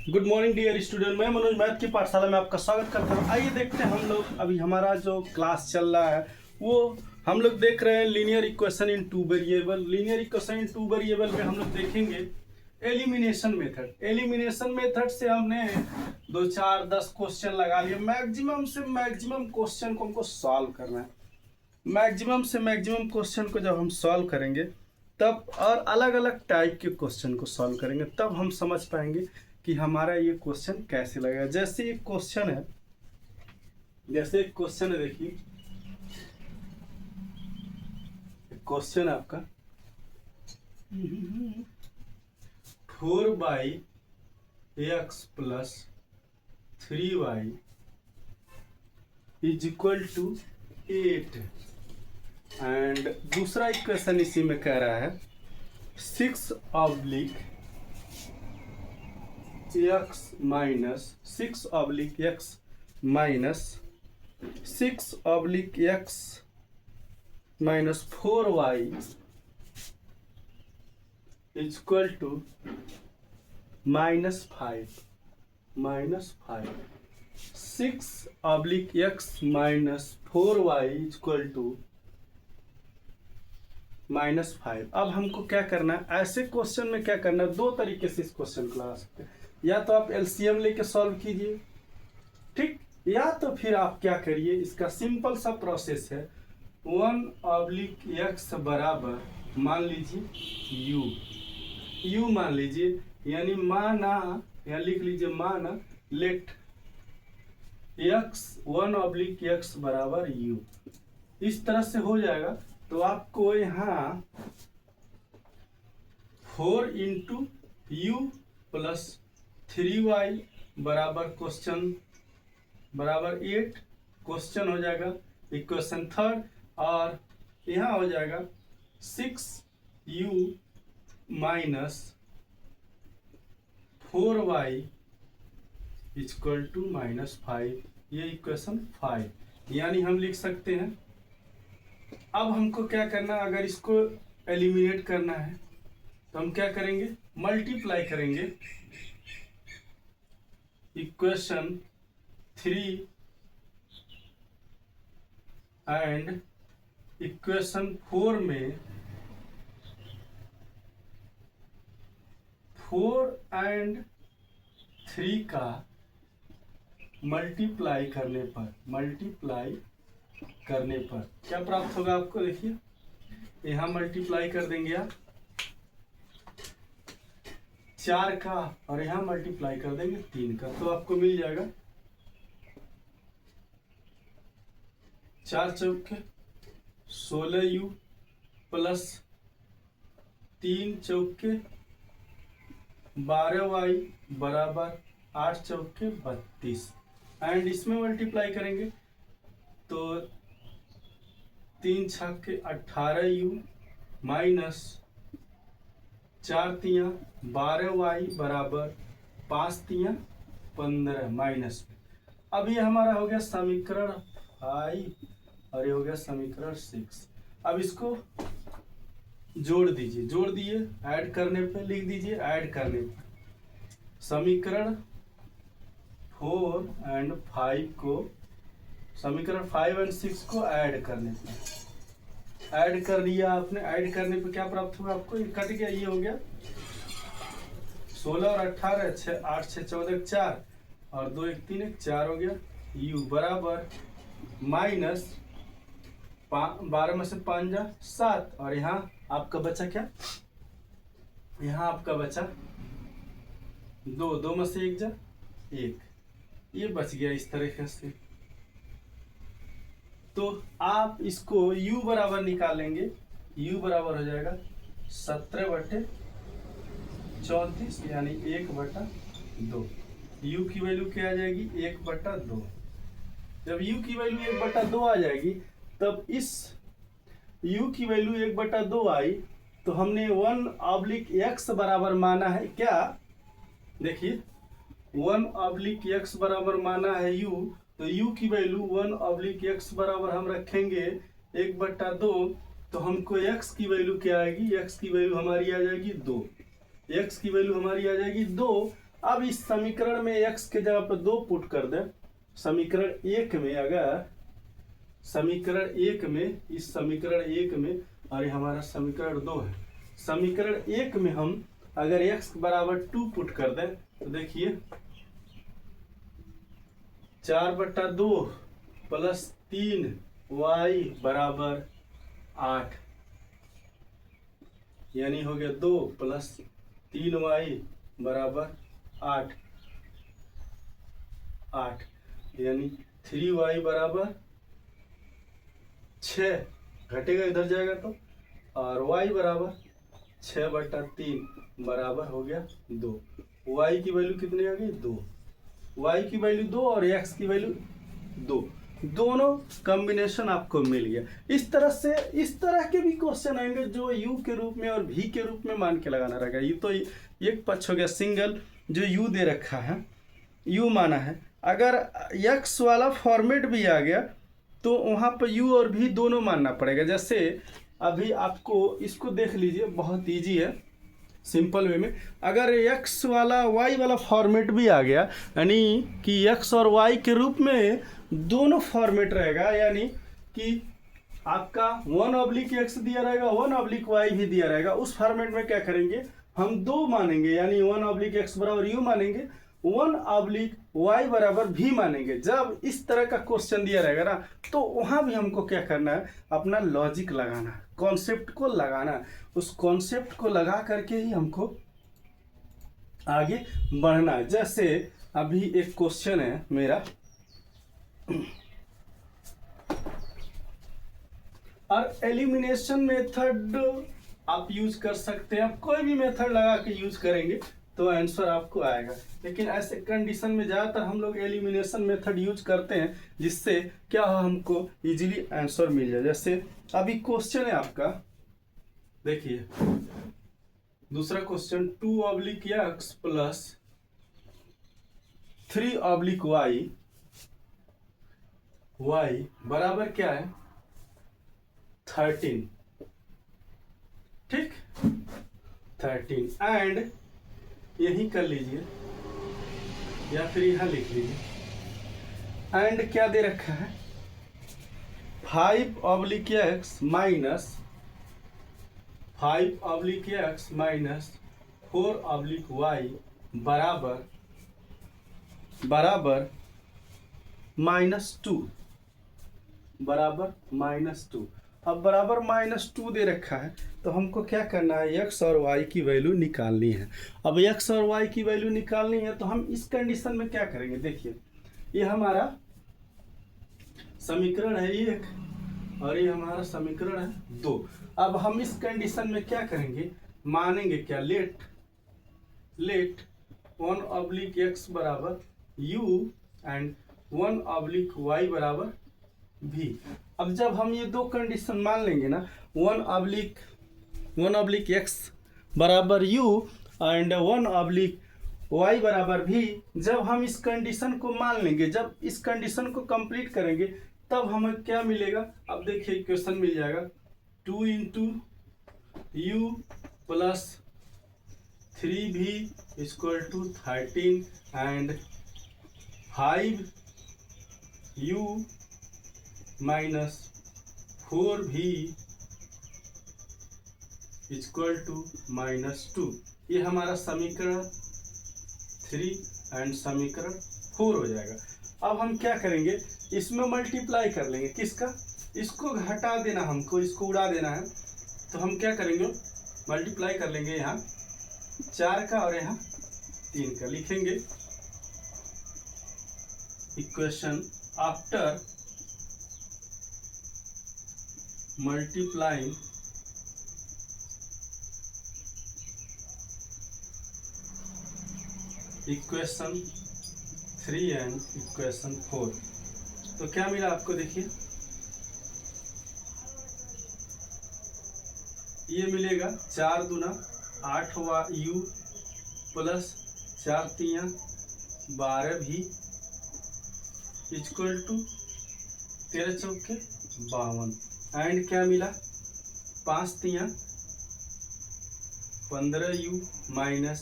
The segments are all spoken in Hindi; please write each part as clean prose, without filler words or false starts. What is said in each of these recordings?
Good morning dear student. मैं मनोज मैथ की पाठशाला में आपका स्वागत करता हूँ। आइए देखते हैं हम लोग अभी हमारा जो क्लास चल रहा है वो हम लोग देख रहे हैं linear equation in two variable. Linear equation in two variable में हम लोग देखेंगे एलिमिनेशन मेथड। एलिमिनेशन मेथड से हमने 2 4 10 क्वेश्चन लगा लिए। मैक्सिमम से मैक्सिमम क्वेश्चन को हमको सॉल्व करना है। मैक्सिमम से मैक्सिमम क्वेश्चन को जब हम सॉल्व करेंगे तब और अलग अलग टाइप के क्वेश्चन को सॉल्व करेंगे तब हम समझ पाएंगे कि हमारा ये क्वेश्चन कैसे लगेगा। जैसे एक क्वेश्चन है, देखिए क्वेश्चन आपका 4x plus 3y is equal to 8 and दूसरा इक्वेशन इसी में कह रहा है 6 oblique x minus 6 oblique x minus 6 oblique x minus 4y is equal to -5 6 oblique x minus 4y is equal to -5। अब हमको क्या करना है, ऐसे क्वेश्चन में क्या करना है, दो तरीके से इस क्वेश्चन को लगा सकते हैं। या तो आप एलसीएम लेके सॉल्व कीजिए, ठीक, या तो फिर आप क्या करिए, इसका सिंपल सा प्रोसेस है 1 ऑब्लिक x बराबर मान लीजिए u मान लीजिए, यानी माना या लिख लीजिए माना लेट x 1 ऑब्लिक x बराबर u। इस तरह से हो जाएगा तो आपको यहाँ 4 इंटू यू प्लस 3y बराबर क्वेश्चन बराबर 8 क्वेश्चन हो जाएगा इक्वेशन थर्ड। और यहाँ हो जाएगा 6u minus 4y equal to -5, ये इक्वेशन 5। यानी हम लिख सकते हैं, अब हमको क्या करना है, अगर इसको एलिमिनेट करना है तो हम क्या करेंगे, मल्टीप्लाई करेंगे इक्वेशन 3 एंड इक्वेशन 4 में 4 एंड 3 का मल्टीप्लाई करने पर क्या प्राप्त होगा आपको, देखिए यहाँ मल्टीप्लाई कर देंगे आप 4 का और यहाँ मल्टीप्लाई कर देंगे 3 का, तो आपको मिल जाएगा 4 चौके 16u प्लस 3 चौके 12y बराबर 8 चौके 32 एंड इसमें मल्टीप्लाई करेंगे तो 3 छक्के 18u माइनस 4 तियाँ 12y बराबर 5 तियाँ 15 माइनस। अब ये हमारा हो गया समीकरण 5 और ये हो गया समीकरण 6। अब इसको जोड़ दिए ऐड करने पे लिख दीजिए, ऐड करने पे समीकरण 4 एंड 5 को, समीकरण 5 एंड 6 को ऐड करने पे, ऐड कर लिया आपने। ऐड करने पे क्या प्राप्त हुआ आपको, ये कट गया, ये हो गया 16 और 18 6 8 6 14 4 और 2 1 3 1 4 हो गया u बराबर माइनस 12 में से 5 जा 7 और यहाँ आपका बचा क्या, यहाँ आपका बचा 2 में से 1 जा 1, ये बच गया इस तरीके से। तो आप इसको u बराबर निकालेंगे, u बराबर हो जाएगा 17/34 यानी 1/2। u की वैल्यू क्या आ जाएगी, 1/2। जब u की वैल्यू 1/2 आ जाएगी तब इस u की वैल्यू 1/2 आई तो हमने 1 ऑब्लिक x बराबर माना है क्या, देखिए 1 ऑब्लिक x बराबर माना है u, तो u की वैल्यू 1 ऑब्लिक x बराबर हम रखेंगे 1/2, तो हमको x की वैल्यू क्या आएगी, x की वैल्यू हमारी आ जाएगी 2, x की वैल्यू हमारी आ जाएगी 2 अब इस समीकरण में x के जगह पर 2 पुट कर दें। समीकरण 1 में अगर समीकरण 1 में इस समीकरण 1 में, और ये हमारा समीकरण 2 है, समीकरण 1 में हम अगर x बराबर 2 पुट कर दें तो देखिए 4/2 प्लस 3y बराबर 8, यानी हो गया 2 प्लस 3y बराबर 8, यानी 3y बराबर 6, घटेगा इधर जाएगा तो, और y बराबर 6/3 बराबर हो गया 2। y की वैल्यू कितनी आ गई? 2। y की वैल्यू 2 और x की वैल्यू 2, दोनों कॉम्बिनेशन आपको मिल गया। इस तरह से इस तरह के भी क्वेश्चन आएंगे जो u के रूप में और v के रूप में मान के लगाना रहेगा। ये तो एक पक्ष हो गया सिंगल, जो u दे रखा है, u माना है। अगर x वाला फॉर्मेट भी आ गया तो वहाँ पर u और v दोनों मानना पड़ेगा। जैसे अभी आपको इसको देख लीजिए, बहुत ईजी है, सिंपल वे में। अगर x वाला y वाला फॉर्मेट भी आ गया, यानी कि x और y के रूप में दोनों फॉर्मेट रहेगा, यानी कि आपका 1/x दिया रहेगा, 1/y भी दिया रहेगा। उस फॉर्मेट में क्या करेंगे, हम 2 मानेंगे, यानी 1/x बराबर u मानेंगे, 1/y बराबर v मानेंगे। जब इस तरह का क्वेश्चन दिया रहेगा ना, तो वहाँ भी हमको क्या करना है, अपना लॉजिक लगाना है, कॉन्सेप्ट को लगाना है। उस कॉन्सेप्ट को लगा करके ही हमको आगे बढ़ना है। जैसे अभी एक क्वेश्चन है मेरा, और एलिमिनेशन मेथड आप यूज कर सकते हैं। आप कोई भी मेथड लगा के यूज करेंगे तो आंसर आपको आएगा, लेकिन ऐसे कंडीशन में ज़्यादातर हम लोग एलिमिनेशन मेथड यूज करते हैं, जिससे क्या हो, हमको इजीली आंसर मिल जाए। जैसे अभी क्वेश्चन है आपका, देखिए दूसरा क्वेश्चन, 2/x प्लस 3/y बराबर क्या है, 13, ठीक, 13, एंड यही कर लीजिए या फिर यहां लिख लीजिए। एंड क्या दे रखा है, 5/x माइनस 4/y बराबर -2, बराबर -2। अब बराबर -2 दे रखा है, तो हमको क्या करना है, x और y की वैल्यू निकालनी है। अब x और y की वैल्यू निकालनी है तो हम इस कंडीशन में क्या करेंगे, देखिए ये हमारा समीकरण है 1 और ये हमारा समीकरण है 2। अब हम इस कंडीशन में क्या करेंगे, मानेंगे क्या, लेट 1/x बराबर u एंड 1/y बराबर v। अब जब हम ये 2 कंडीशन मान लेंगे ना, 1/x बराबर u एंड 1/y बराबर v, जब हम इस कंडीशन को मान लेंगे, जब इस कंडीशन को कंप्लीट करेंगे, तब हमें क्या मिलेगा, अब देखिए इक्वेशन मिल जाएगा, 2 × u plus 3v = 13 and 5u minus 4v = -2। ये हमारा समीकरण 3 एंड समीकरण 4 हो जाएगा। अब हम क्या करेंगे, इसमें मल्टीप्लाई कर लेंगे, किसका, इसको घटा देना, हमको इसको उड़ा देना है, तो हम क्या करेंगे, मल्टीप्लाई कर लेंगे, यहाँ 4 का और यहाँ 3 का लिखेंगे। Equation after multiplying equation 3 and equation 4, तो क्या मिला आपको, देखिए ये मिलेगा 4 दूना 8u प्लस 4 तियां 12v = 13 चौके 52, एंड क्या मिला, 5 तियां 15u माइनस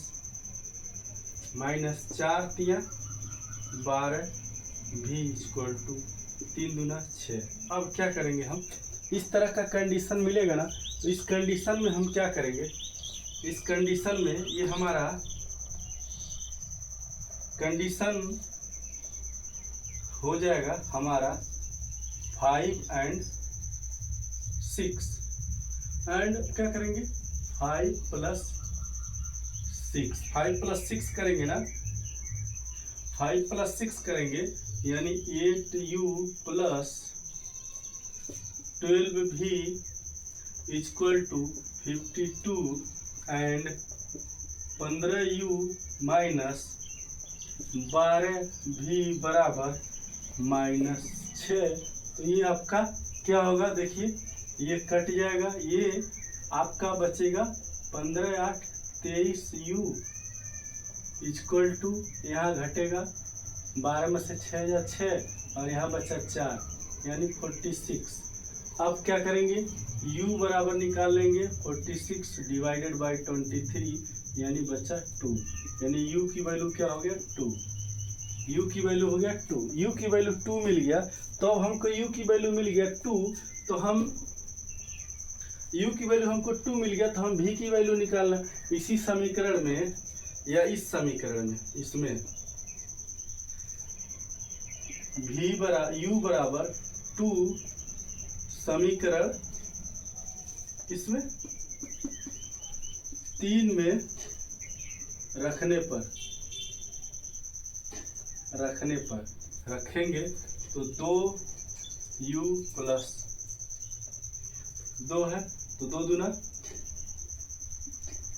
माइनस 4 तियाँ 12 भी इक्वल टू 3 दूना 6। अब क्या करेंगे हम, इस तरह का कंडीशन मिलेगा ना, तो इस कंडीशन में हम क्या करेंगे, इस कंडीशन में ये हमारा कंडीशन हो जाएगा हमारा 5 and 6 एंड क्या करेंगे 5 + 6, 5 + 6 करेंगे ना, 5 + 6 करेंगे यानी 8u + 12v equal to 52 and 15u minus 12v बराबर -6। तो ये आपका क्या होगा, देखिए ये कट जाएगा, ये आपका बचेगा 15 8 23u इक्वल टू, यहाँ घटेगा 12 में से 6 या 6 और यहाँ बचा 4 यानी 46। अब क्या करेंगे, u बराबर निकाल लेंगे 46 डिवाइडेड बाई 23 यानी बचा 2, यानी u की वैल्यू क्या हो गया 2, u की वैल्यू हो गया 2, u की वैल्यू 2 मिल गया। तो अब हमको u की वैल्यू मिल गया 2, तो हम u की वैल्यू हमको 2 मिल गया, तो हम v की वैल्यू निकालना इसी समीकरण में या इस समीकरण में, इसमें u बराबर 2 समीकरण इसमें 3 में रखेंगे तो 2u + 2 है, तो 2 दूना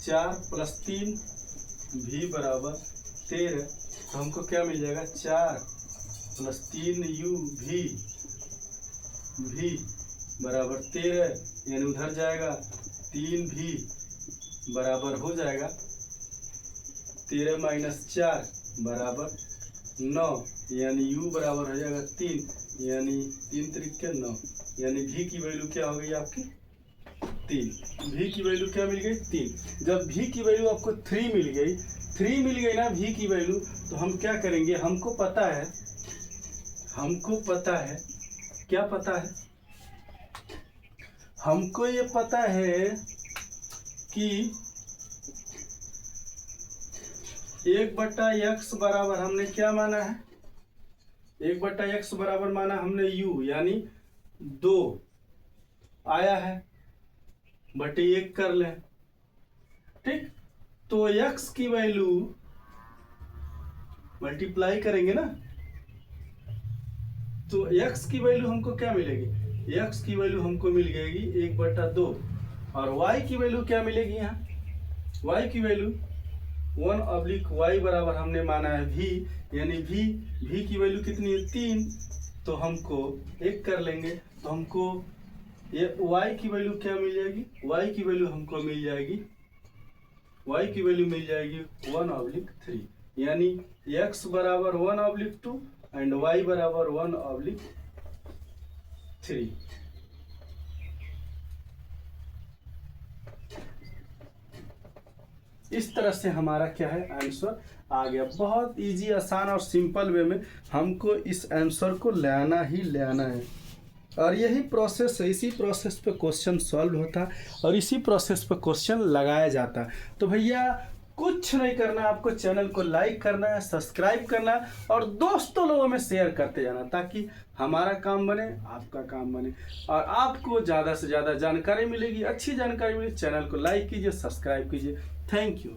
4 + 3 v बराबर 13। तो हमको क्या मिल जाएगा 4 + 3u v बराबर 13, यानी उधर जाएगा 3v बराबर हो जाएगा 13 - 4 बराबर 9, यानी u बराबर हो जाएगा 3, यानी 3 त्रिक 9, यानी v की वैल्यू क्या हो गई आपकी 3। v की वैल्यू क्या मिल गई 3। जब v की वैल्यू आपको 3 मिल गई ना v की वैल्यू, तो हम क्या करेंगे, हमको पता है क्या पता है, हमको ये पता है कि 1/x बराबर हमने क्या माना है, 1/x बराबर माना हमने u, यानी 2 आया है बटे 1 कर लें, ठीक। तो x की वैल्यू मल्टीप्लाई करेंगे ना, तो x की वैल्यू हमको क्या मिलेगी, x की वैल्यू हमको मिल जाएगी 1/2, और y की वैल्यू क्या मिलेगी, यहाँ y की वैल्यू 1/y बराबर हमने माना है v, यानी v की वैल्यू कितनी है 3, तो हमको 1 कर लेंगे, तो हमको ये y की वैल्यू क्या मिल जाएगी, y की वैल्यू हमको मिल जाएगी 1/3, यानी x बराबर 1/2 एंड y बराबर 1/3। इस तरह से हमारा क्या है आंसर आ गया। बहुत इजी, आसान और सिंपल वे में हमको इस आंसर को लाना ही लाना है, और यही प्रोसेस है, इसी प्रोसेस पे क्वेश्चन सॉल्व होता है और इसी प्रोसेस पे क्वेश्चन लगाया जाता है। तो भैया कुछ नहीं करना, आपको चैनल को लाइक करना है, सब्सक्राइब करना है और दोस्तों लोगों में शेयर करते जाना, ताकि हमारा काम बने, आपका काम बने और आपको ज़्यादा से ज़्यादा जानकारी मिलेगी, अच्छी जानकारी मिलेगी। चैनल को लाइक कीजिए, सब्सक्राइब कीजिए। Thank you.